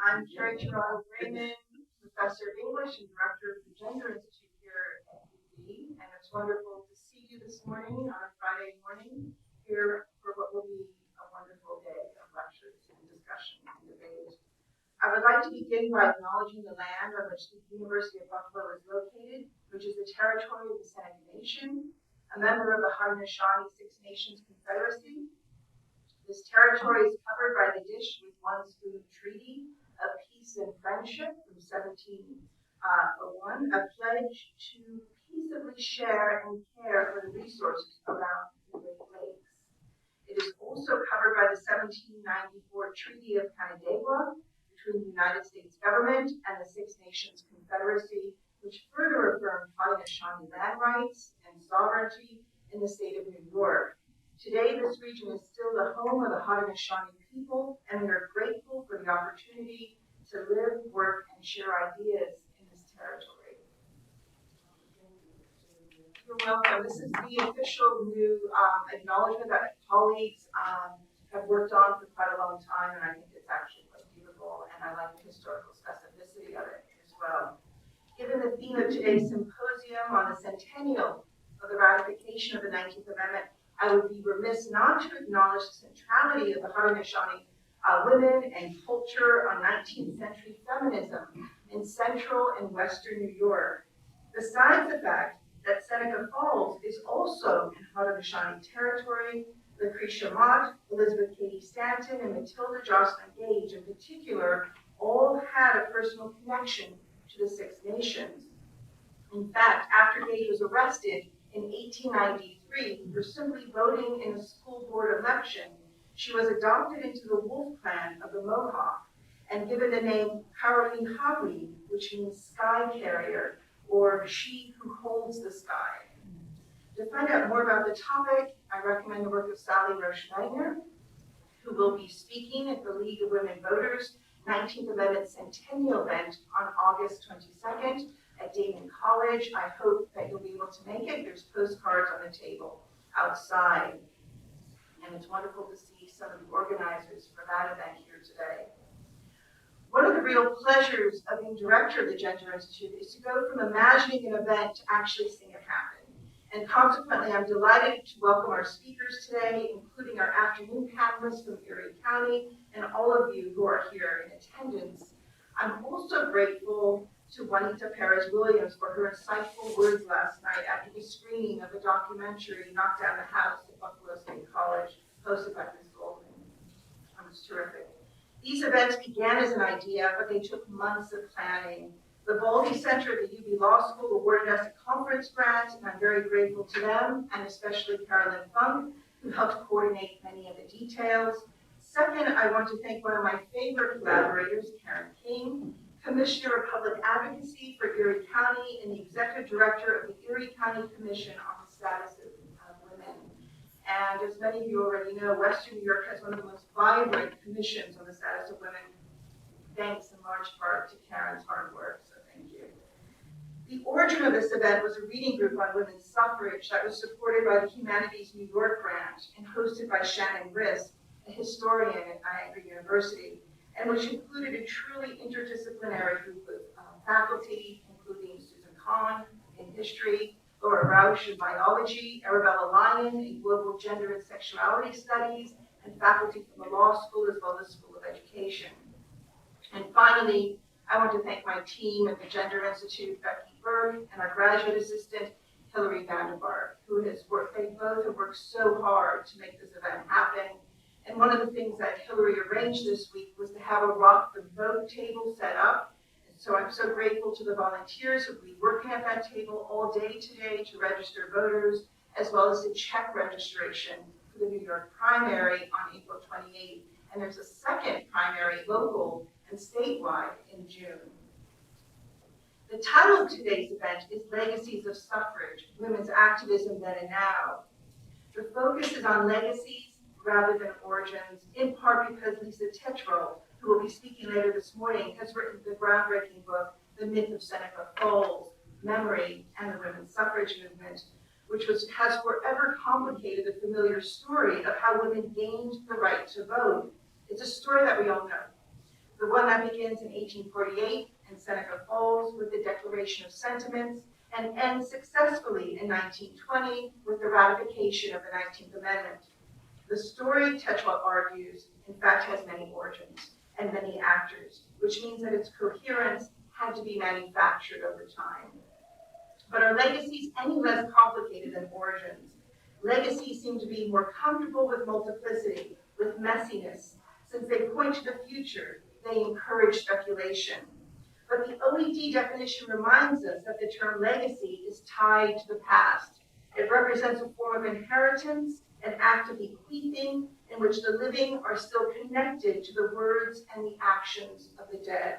I'm Carrie Bramen, Professor of English and Director of the Gender Institute here at UB, and it's wonderful to see you this morning on a Friday morning here for what will be a wonderful day of lectures and discussion and debate. I would like to begin by acknowledging the land on which the University of Buffalo is located, which is the territory of the Seneca Nation, a member of the Haudenosaunee Six Nations Confederacy. This territory is covered by the Dish with One Spoon Treaty of Peace and Friendship from 1701, a pledge to peaceably share and care for the resources around the Great Lakes. It is also covered by the 1794 Treaty of Canandaigua between the United States government and the Six Nations Confederacy, which further affirmed Haudenosaunee land rights and sovereignty in the state of New York. Today, this region is still the home of the Haudenosaunee people, and we are grateful for the opportunity to live, work, and share ideas in this territory. You're welcome. This is the official new acknowledgement that colleagues have worked on for quite a long time, and I think it's actually quite beautiful, and I like the historical specificity of it as well. Given the theme of today's symposium on the centennial of the ratification of the 19th Amendment, I would be remiss not to acknowledge the centrality of the Haudenosaunee women and culture on 19th century feminism in central and western New York. Besides the fact that Seneca Falls is also in Haudenosaunee territory, Lucretia Mott, Elizabeth Cady Stanton, and Matilda Jocelyn Gage in particular all had a personal connection to the Six Nations. In fact, after Gage was arrested in 1893 for simply voting in a school board election, she was adopted into the Wolf Clan of the Mohawk and given the name Caroline Hawi, which means sky carrier, or she who holds the sky. To find out more about the topic, I recommend the work of Sally Roche-Wagner, who will be speaking at the League of Women Voters 19th Amendment Centennial event on August 22nd. At Damon College. I hope that you'll be able to make it. There's postcards on the table outside. And it's wonderful to see some of the organizers for that event here today. One of the real pleasures of being director of the Gender Institute is to go from imagining an event to actually seeing it happen. And consequently, I'm delighted to welcome our speakers today, including our afternoon panelists from Erie County and all of you who are here in attendance. I'm also grateful to Juanita Perez-Williams for her insightful words last night after the screening of the documentary Knock Down the House at Buffalo State College, hosted by Ms. Goldman. It was terrific. These events began as an idea, but they took months of planning. The Baldy Center at the UB Law School awarded us a conference grant, and I'm very grateful to them, and especially Carolyn Funk, who helped coordinate many of the details. Second, I want to thank one of my favorite collaborators, Karen King, Commissioner of Public Advocacy for Erie County and the Executive Director of the Erie County Commission on the Status of Women. And as many of you already know, Western New York has one of the most vibrant commissions on the status of women, thanks in large part to Karen's hard work, so thank you. The origin of this event was a reading group on women's suffrage that was supported by the Humanities New York grant and hosted by Shannon Risk, a historian at Niagara University, and which included a truly interdisciplinary group of faculty, including Susan Kahn in history, Laura Rausch in biology, Arabella Lyon in global gender and sexuality studies, and faculty from the law school as well as School of Education. And finally, I want to thank my team at the Gender Institute, Becky Burke, and our graduate assistant, Hilary Vanderbar, who has worked, they both have worked so hard to make this event happen. And one of the things that Hillary arranged this week was to have a Rock the Vote table set up. And so I'm so grateful to the volunteers who will be working at that table all day today to register voters, as well as to check registration for the New York primary on April 28th. And there's a second primary, local and statewide, in June. The title of today's event is Legacies of Suffrage, Women's Activism Then and Now. The focus is on legacies rather than origins, in part because Lisa Tetrell, who will be speaking later this morning, has written the groundbreaking book, The Myth of Seneca Falls, Memory and the Women's Suffrage Movement, which has forever complicated the familiar story of how women gained the right to vote. It's a story that we all know. The one that begins in 1848 in Seneca Falls with the Declaration of Sentiments and ends successfully in 1920 with the ratification of the 19th Amendment. The story, Tetchwell argues, in fact has many origins and many actors, which means that its coherence had to be manufactured over time. But are legacies any less complicated than origins? Legacies seem to be more comfortable with multiplicity, with messiness. Since they point to the future, they encourage speculation. But the OED definition reminds us that the term legacy is tied to the past. It represents a form of inheritance, an act of bequeathing in which the living are still connected to the words and the actions of the dead.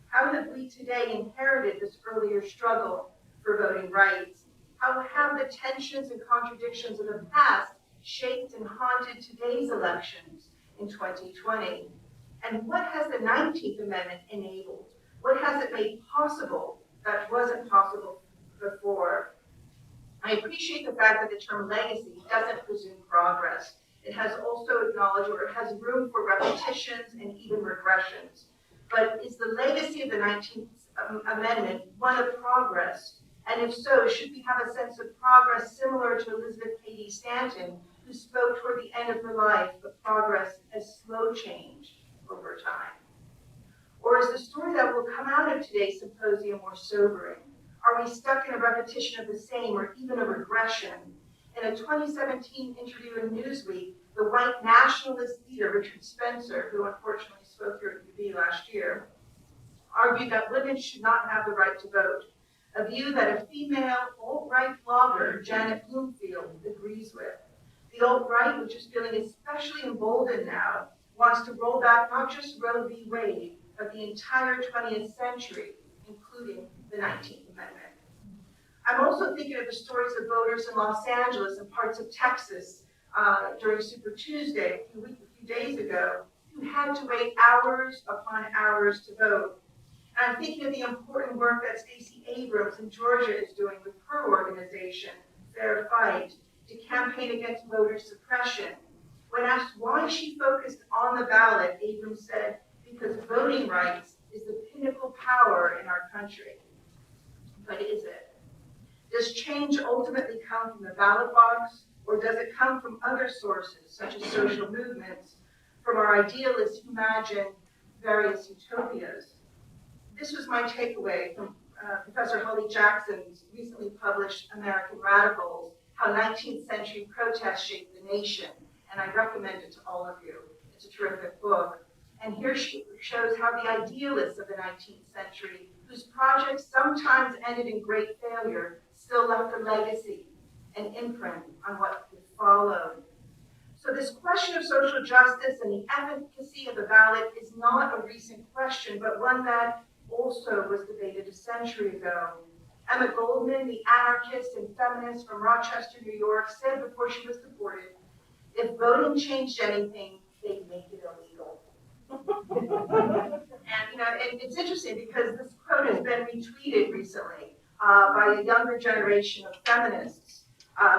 How have we today inherited this earlier struggle for voting rights? How have the tensions and contradictions of the past shaped and haunted today's elections in 2020? And what has the 19th Amendment enabled? What has it made possible that wasn't possible before? I appreciate the fact that the term legacy doesn't presume progress. It has also acknowledged, or it has room for repetitions and even regressions. But is the legacy of the 19th Amendment one of progress? And if so, should we have a sense of progress similar to Elizabeth Cady Stanton, who spoke toward the end of her life of progress as slow change over time? Or is the story that will come out of today's symposium more sobering? Are we stuck in a repetition of the same or even a regression? In a 2017 interview in Newsweek, the white nationalist leader, Richard Spencer, who unfortunately spoke here at UB last year, argued that women should not have the right to vote, a view that a female alt-right blogger, Janet Bloomfield, agrees with. The alt-right, which is feeling especially emboldened now, wants to roll back not just Roe v. Wade, but the entire 20th century, including the 19th Amendment. I'm also thinking of the stories of voters in Los Angeles and parts of Texas during Super Tuesday a few days ago, who had to wait hours upon hours to vote. And I'm thinking of the important work that Stacey Abrams in Georgia is doing with her organization, Fair Fight, to campaign against voter suppression. When asked why she focused on the ballot, Abrams said, because voting rights is the pinnacle power in our country. But is it? Does change ultimately come from the ballot box, or does it come from other sources, such as social movements, from our idealists who imagine various utopias? This was my takeaway from Professor Holly Jackson's recently published American Radicals, How 19th Century Protests Shaped the Nation, and I recommend it to all of you. It's a terrific book. And here she shows how the idealists of the 19th century, whose projects sometimes ended in great failure, still left a legacy, an imprint on what followed. So this question of social justice and the efficacy of the ballot is not a recent question, but one that also was debated a century ago. Emma Goldman, the anarchist and feminist from Rochester, New York, said before she was deported, if voting changed anything, they'd make it illegal. And it's interesting because this quote has been retweeted recently by a younger generation of feminists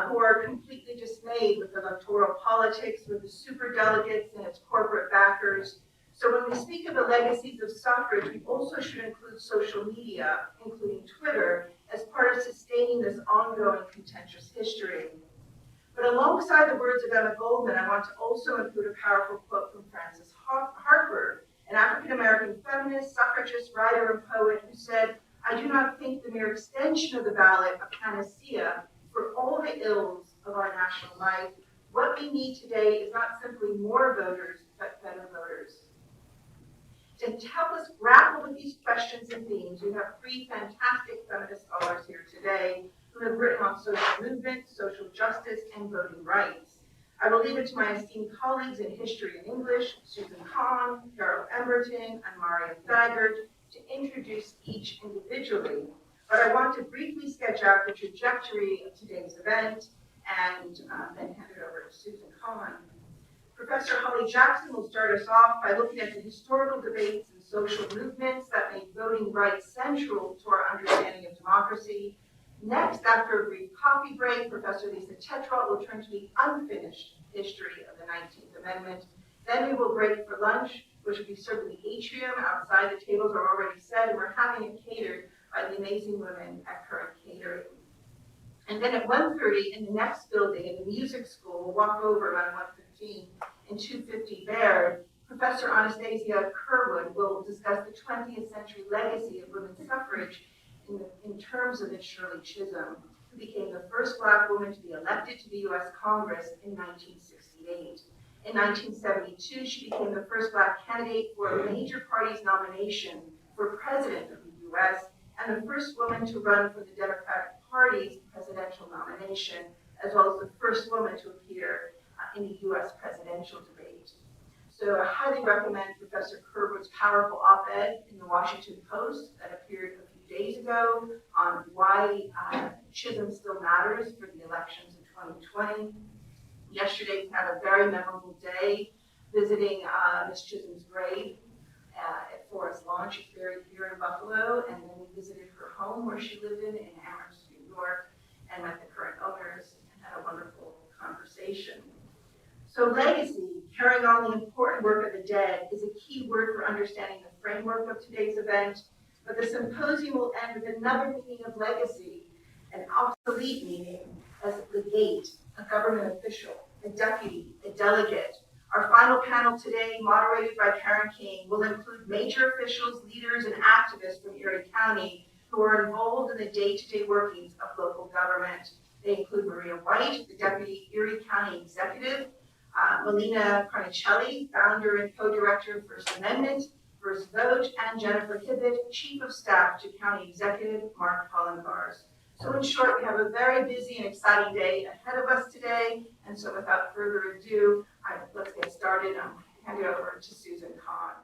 who are completely dismayed with electoral politics, with the superdelegates and its corporate backers. So when we speak of the legacies of suffrage, we also should include social media, including Twitter, as part of sustaining this ongoing contentious history. But alongside the words of Emma Goldman, I want to also include a powerful quote from Frances Harper, an African-American feminist, suffragist, writer, and poet who said, I do not think the mere extension of the ballot a panacea for all the ills of our national life. What we need today is not simply more voters, but better voters. To help us grapple with these questions and themes, we have three fantastic feminist scholars here today who have written on social movement, social justice, and voting rights. I will leave it to my esteemed colleagues in history and English, Susan Kahn, Carol Emberton, and Marian Thagard, to introduce each individually. But I want to briefly sketch out the trajectory of today's event and then hand it over to Susan Kahn. Professor Holly Jackson will start us off by looking at the historical debates and social movements that made voting rights central to our understanding of democracy. Next, after a brief coffee break, Professor Lisa Tetrault will turn to the unfinished history of the 19th Amendment. Then we will break for lunch with which will be served in the atrium outside. The tables are already set, and we're having it catered by the amazing women at Current Catering. And then at 1:30 in the next building, in the music school, we'll walk over around 1:15 and 250 Baird, Professor Anastasia Kerwood will discuss the 20th century legacy of women's suffrage in terms of Miss Shirley Chisholm, who became the first Black woman to be elected to the U.S. Congress in 1968. In 1972, she became the first Black candidate for a major party's nomination for president of the U.S. and the first woman to run for the Democratic Party's presidential nomination, as well as the first woman to appear in the U.S. presidential debate. So I highly recommend Professor Kerwood's powerful op-ed in the Washington Post that appeared a few days ago on why Chisholm still matters for the elections in 2020. Yesterday, we had a very memorable day visiting Ms. Chisholm's grave at Forest Lawn. She's buried here in Buffalo, and then we visited her home where she lived in Amherst, New York, and met the current owners and had a wonderful conversation. So legacy, carrying on the important work of the dead, is a key word for understanding the framework of today's event, but the symposium will end with another meaning of legacy, an obsolete meaning as legate, a government official, a deputy, a delegate. Our final panel today, moderated by Karen King, will include major officials, leaders, and activists from Erie County who are involved in the day-to-day workings of local government. They include Maria White, the Deputy Erie County Executive, Melina Carnicelli, founder and co-director of First Amendment, First Vote, and Jennifer Hibbett, Chief of Staff to County Executive Mark Hollenbars. So in short, we have a very busy and exciting day ahead of us today. And so without further ado, let's get started. I'll hand it over to Susan Kahn.